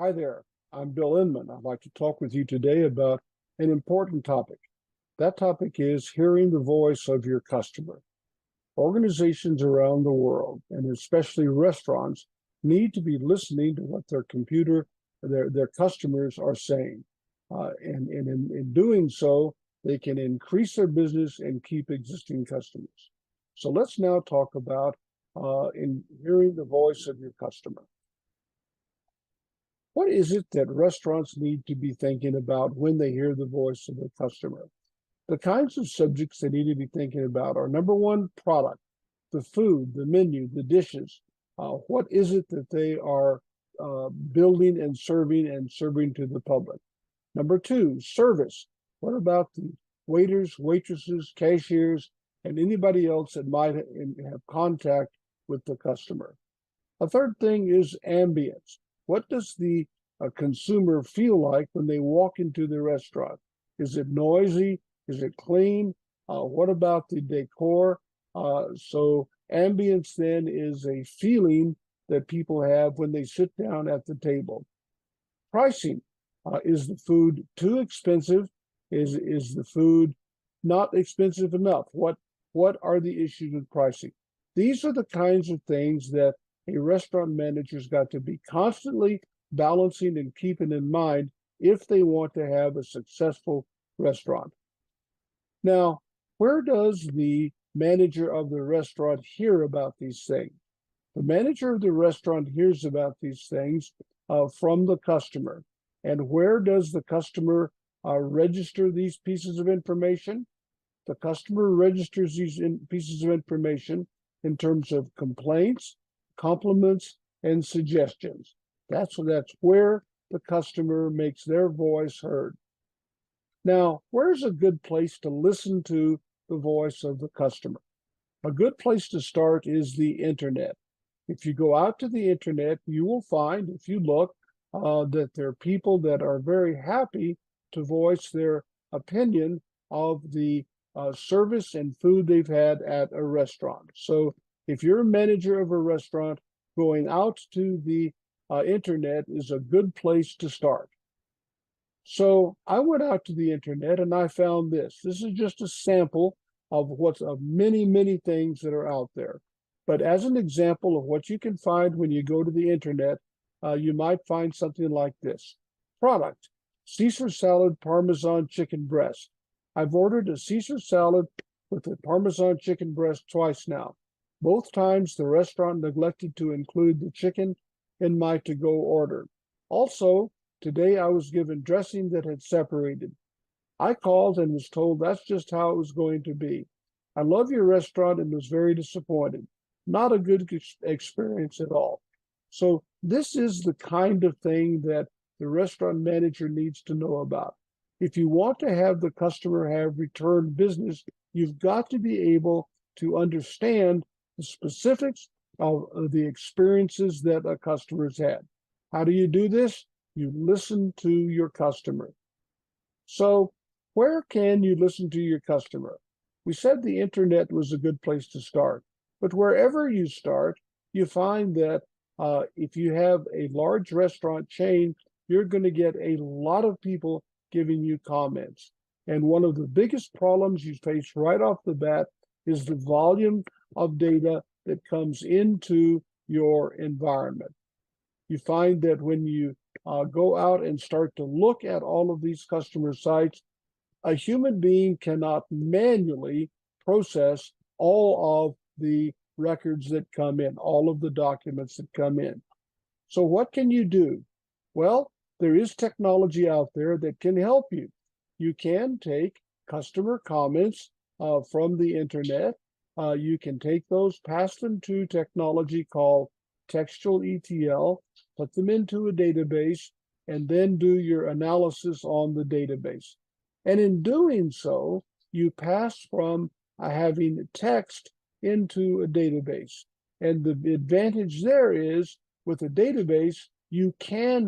Hi there, I'm Bill Inman. I'd like to talk with you today about an important topic. That topic is hearing the voice of your customer. Organizations around the world, and especially restaurants, need to be listening to what their customers are saying. In doing so, they can increase their business and keep existing customers. So let's now talk about in hearing the voice of your customer. What is it that restaurants need to be thinking about when they hear the voice of the customer? The kinds of subjects they need to be thinking about are number one, product, the food, the menu, the dishes. What is it that they are building and serving to the public? Number two, service. What about the waiters, waitresses, cashiers, and anybody else that might have contact with the customer? A third thing is ambience. What does the consumer feel like when they walk into the restaurant? Is it noisy? Is it clean? What about the decor? So ambience then is a feeling that people have when they sit down at the table. Pricing. Is the food too expensive? Is the food not expensive enough? What are the issues with pricing? These are the kinds of things that a restaurant manager's got to be constantly balancing and keeping in mind if they want to have a successful restaurant. Now, where does the manager of the restaurant hear about these things? The manager of the restaurant hears about these things from the customer. And where does the customer register these pieces of information? The customer registers these pieces of information in terms of complaints, compliments, and suggestions. That's where the customer makes their voice heard. Now, where's a good place to listen to the voice of the customer? A good place to start is the internet. If you go out to the internet, you will find, if you look, that there are people that are very happy to voice their opinion of the service and food they've had at a restaurant. So if you're a manager of a restaurant, going out to the internet is a good place to start. So I went out to the internet and I found this. This is just a sample of many, many things that are out there. But as an example of what you can find when you go to the internet, you might find something like this. Product, Caesar salad, Parmesan chicken breast. I've ordered a Caesar salad with a Parmesan chicken breast twice now. Both times the restaurant neglected to include the chicken in my to-go order. Also, today I was given dressing that had separated. I called and was told that's just how it was going to be. I love your restaurant and was very disappointed. Not a good experience at all. So this is the kind of thing that the restaurant manager needs to know about. If you want to have the customer have return business, you've got to be able to understand the specifics of the experiences that a customer's had. How do you do this? You listen to your customer. So where can you listen to your customer? We said the internet was a good place to start, but wherever you start, you find that if you have a large restaurant chain, you're going to get a lot of people giving you comments. And one of the biggest problems you face right off the bat is the volume of data that comes into your environment. You find that when you go out and start to look at all of these customer sites, a human being cannot manually process all of the records that come in, all of the documents that come in. So what can you do? Well, there is technology out there that can help you. You can take customer comments from the internet. You can take those, pass them to technology called textual ETL, put them into a database, and then do your analysis on the database. And in doing so, you pass from having text into a database. And the advantage there is with a database, you can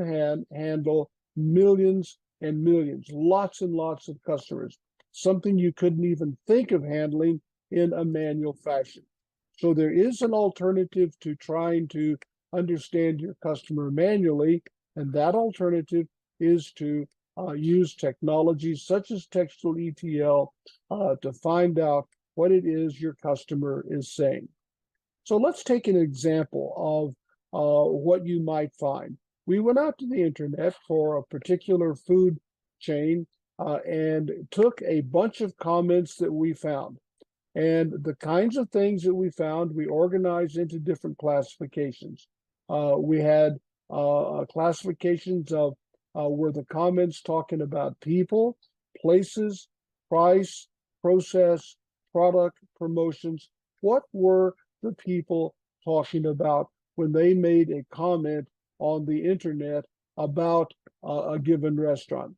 handle millions and millions, lots and lots of customers, something you couldn't even think of handling in a manual fashion. So there is an alternative to trying to understand your customer manually, and that alternative is to use technologies such as textual ETL to find out what it is your customer is saying. So let's take an example of what you might find. We went out to the internet for a particular food chain and took a bunch of comments that we found. And the kinds of things that we found, we organized into different classifications. We had classifications of were the comments talking about people, places, price, process, product, promotions. What were the people talking about when they made a comment on the internet about a given restaurant?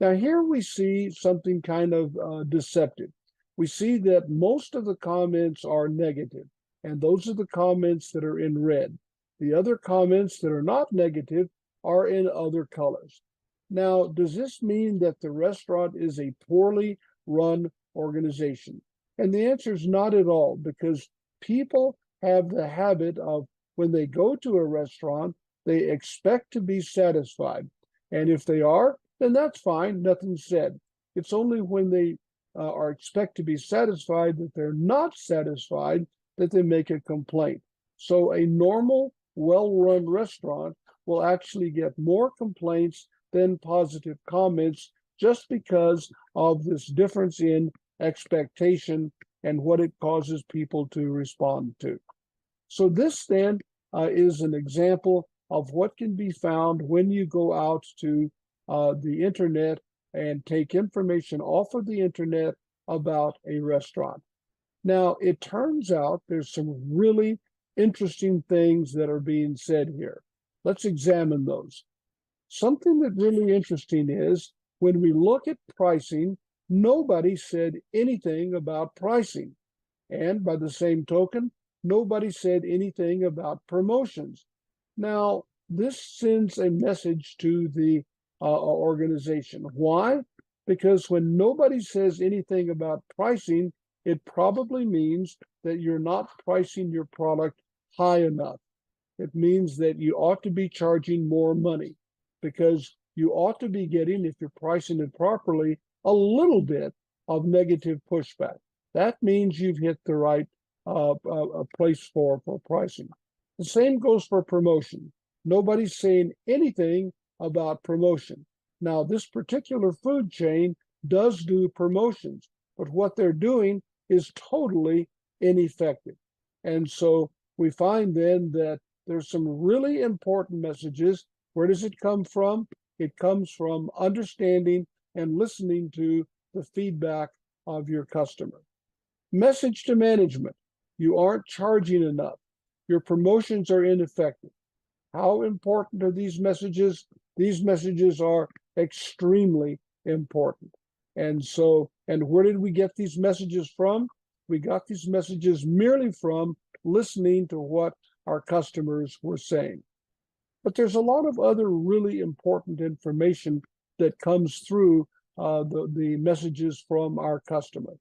Now, here we see something kind of deceptive. We see that most of the comments are negative, and those are the comments that are in red. The other comments that are not negative are in other colors. Now, does this mean that the restaurant is a poorly run organization? And the answer is not at all, because people have the habit of when they go to a restaurant, they expect to be satisfied. And if they are, then that's fine, nothing said. It's only when they are expect to be satisfied that they're not satisfied that they make a complaint. So a normal, well-run restaurant will actually get more complaints than positive comments just because of this difference in expectation and what it causes people to respond to. So this then is an example of what can be found when you go out to the internet and take information off of the internet about a restaurant. Now, it turns out there's some really interesting things that are being said here. Let's examine those. Something that's really interesting is when we look at pricing, nobody said anything about pricing. And by the same token, nobody said anything about promotions. Now, this sends a message to the organization. Why? Because when nobody says anything about pricing, it probably means that you're not pricing your product high enough. It means that you ought to be charging more money, because you ought to be getting, if you're pricing it properly, a little bit of negative pushback. That means you've hit the right place for pricing. The same goes for promotion. Nobody's saying anything about promotion. Now, this particular food chain does do promotions, but what they're doing is totally ineffective. And so we find then that there's some really important messages. Where does it come from? It comes from understanding and listening to the feedback of your customer. Message to management. You aren't charging enough. Your promotions are ineffective. How important are these messages? These messages are extremely important. And where did we get these messages from? We got these messages merely from listening to what our customers were saying. But there's a lot of other really important information that comes through the messages from our customer.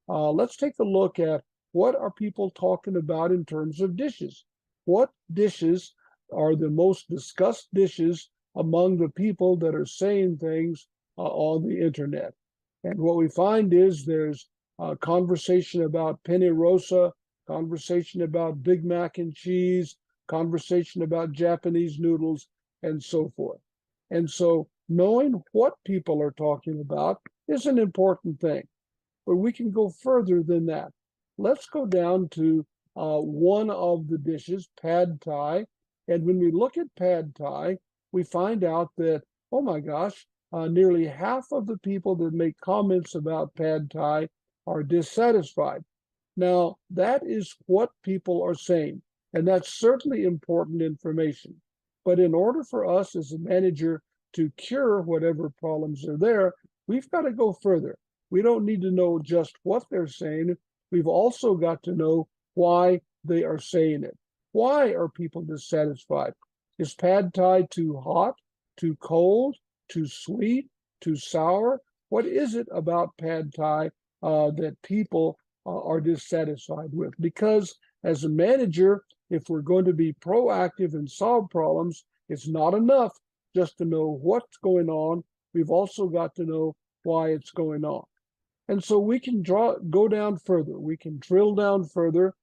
Let's take a look at what are people talking about in terms of dishes. What dishes are the most discussed dishes among the people that are saying things on the internet? And what we find is there's conversation about penne rosa, conversation about Big Mac and cheese, conversation about Japanese noodles, and so forth. And so knowing what people are talking about is an important thing. But we can go further than that. Let's go down to one of the dishes, pad thai. And when we look at pad thai, we find out that, oh my gosh, nearly half of the people that make comments about pad thai are dissatisfied. Now, that is what people are saying, and that's certainly important information. But in order for us as a manager to cure whatever problems are there, we've got to go further. We don't need to know just what they're saying. We've also got to know why they are saying it. Why are people dissatisfied? Is pad thai too hot, too cold, too sweet, too sour? What is it about pad thai that people are dissatisfied with. Because as a manager, if we're going to be proactive and solve problems, it's not enough just to know what's going on. We've also got to know why it's going on. And so we can go down further. We can drill down further,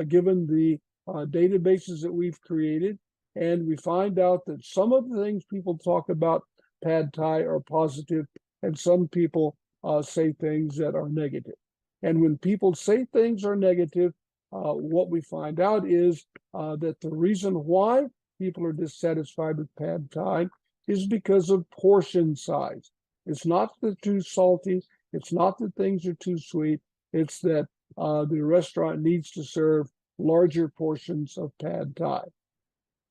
given the databases that we've created. And we find out that some of the things people talk about pad thai are positive, and some people say things that are negative. And when people say things are negative, what we find out is that the reason why people are dissatisfied with pad thai is because of portion size. It's not that too salty. It's not that things are too sweet. It's that the restaurant needs to serve larger portions of pad thai.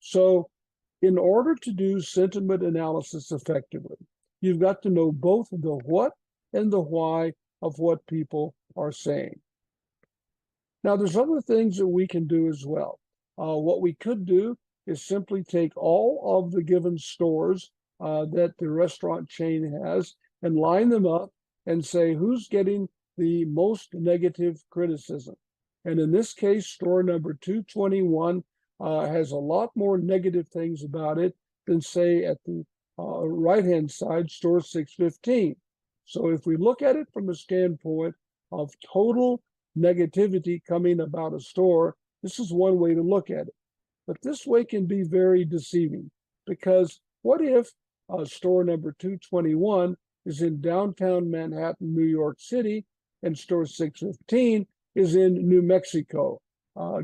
So in order to do sentiment analysis effectively, you've got to know both the what and the why of what people are saying. Now, there's other things that we can do as well. What we could do is simply take all of the given stores that the restaurant chain has and line them up and say who's getting the most negative criticism. And in this case, store number 221 has a lot more negative things about it than, say, at the right-hand side, store 615. So if we look at it from a standpoint of total negativity coming about a store, this is one way to look at it. But this way can be very deceiving, because what if store number 221 is in downtown Manhattan, New York City, and store 615 is in New Mexico,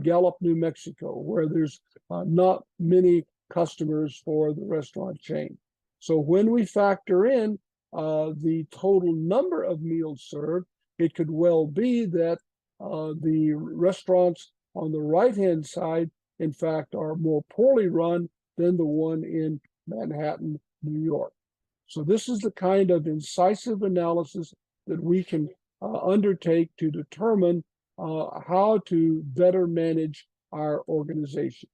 Gallup, New Mexico, where there's not many customers for the restaurant chain. So when we factor in the total number of meals served, it could well be that the restaurants on the right-hand side, in fact, are more poorly run than the one in Manhattan, New York. So this is the kind of incisive analysis that we can undertake to determine how to better manage our organization.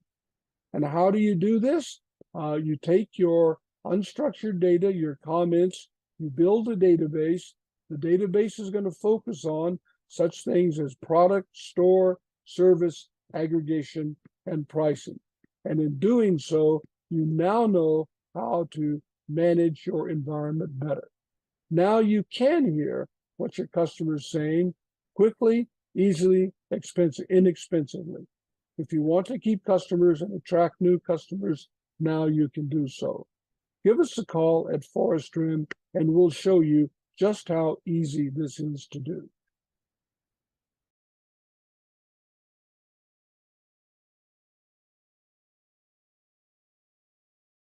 And how do you do this? You take your unstructured data, your comments, you build a database. The database is going to focus on such things as product, store, service, aggregation, and pricing. And in doing so, you now know how to manage your environment better. Now you can hear what your customer is saying quickly, easily, inexpensively. If you want to keep customers and attract new customers, now you can do so. Give us a call at Forest Rim, and we'll show you just how easy this is to do.